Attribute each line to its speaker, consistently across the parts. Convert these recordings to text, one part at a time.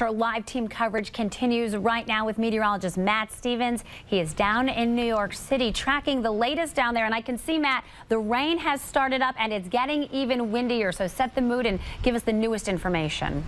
Speaker 1: Our live team coverage continues right now with meteorologist Matt Stevens. He is down in New York City tracking the latest down there. And I can see, Matt, the rain has started up and it's getting even windier. So set the mood and give us the newest information.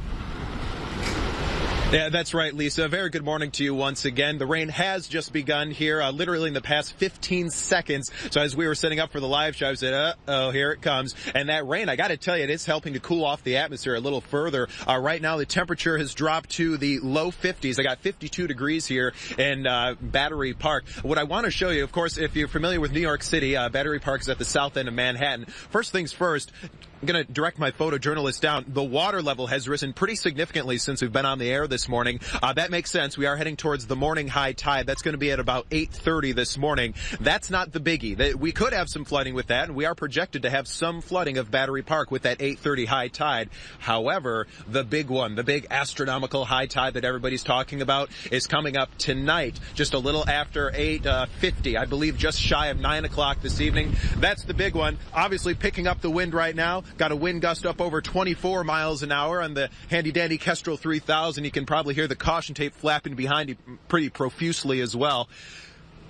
Speaker 2: Yeah, that's right, Lisa. Very good morning to you once again. The rain has just begun here, literally in the past 15 seconds. So as we were setting up for the live show, I said, uh-oh, here it comes. And that rain, I got to tell you, it is helping to cool off the atmosphere a little further. Right now, the temperature has dropped to the low 50s. I got 52 degrees here in Battery Park. What I want to show you, of course, if you're familiar with New York City, Battery Park is at the south end of Manhattan. First things first, I'm going to direct my photojournalist down. The water level has risen pretty significantly since we've been on the air this morning. That makes sense. We are heading towards the morning high tide. That's going to be at about 8:30 this morning. That's not the biggie. We could have some flooding with that, and we are projected to have some flooding of Battery Park with that 8:30 high tide. However, the big one, the big astronomical high tide that everybody's talking about is coming up tonight, just a little after 8:50. I believe just shy of 9 o'clock this evening. That's the big one. Obviously picking up the wind right now. Got a wind gust up over 24 miles an hour on the handy-dandy Kestrel 3000. You can probably hear the caution tape flapping behind you pretty profusely as well.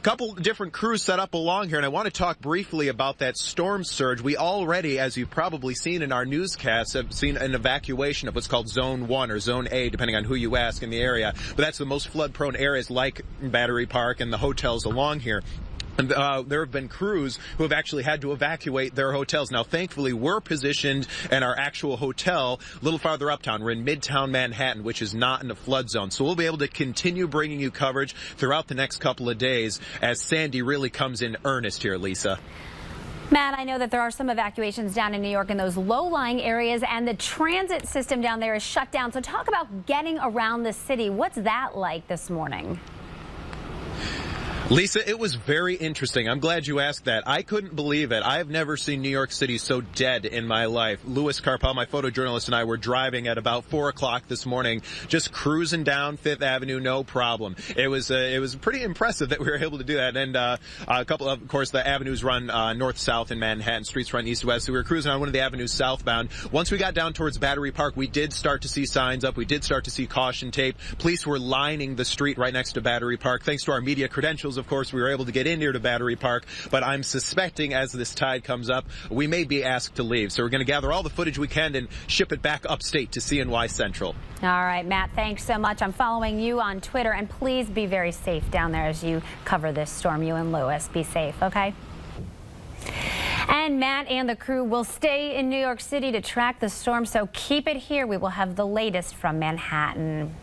Speaker 2: Couple different crews set up along here, and I want to talk briefly about that storm surge. We already, as you've probably seen in our newscasts, have seen an evacuation of what's called Zone 1 or Zone A, depending on who you ask in the area. But that's the most flood-prone areas like Battery Park and the hotels along here. And there have been crews who have actually had to evacuate their hotels. Now, thankfully, we're positioned in our actual hotel a little farther uptown. We're in Midtown Manhattan, which is not in a flood zone. So we'll be able to continue bringing you coverage throughout the next couple of days as Sandy really comes in earnest here, Lisa.
Speaker 1: Matt, I know that there are some evacuations down in New York in those low-lying areas, and the transit system down there is shut down. So talk about getting around the city. What's that like this morning?
Speaker 2: Lisa, it was very interesting. I'm glad you asked that. I couldn't believe it. I've never seen New York City so dead in my life. Louis Carpel, my photojournalist, and I were driving at about 4 o'clock this morning, just cruising down Fifth Avenue, no problem. It was pretty impressive that we were able to do that. And a couple of course, the avenues run north-south in Manhattan, streets run east-west. So we were cruising on one of the avenues southbound. Once we got down towards Battery Park, we did start to see signs up. We did start to see caution tape. Police were lining the street right next to Battery Park. Thanks to our media credentials, of course, we were able to get in here to Battery Park, but I'm suspecting as this tide comes up, we may be asked to leave. So we're going to gather all the footage we can and ship it back upstate to CNY Central.
Speaker 1: All right, Matt, thanks so much. I'm following you on Twitter, and please be very safe down there as you cover this storm. You and Louis, be safe, okay? And Matt and the crew will stay in New York City to track the storm, so keep it here. We will have the latest from Manhattan.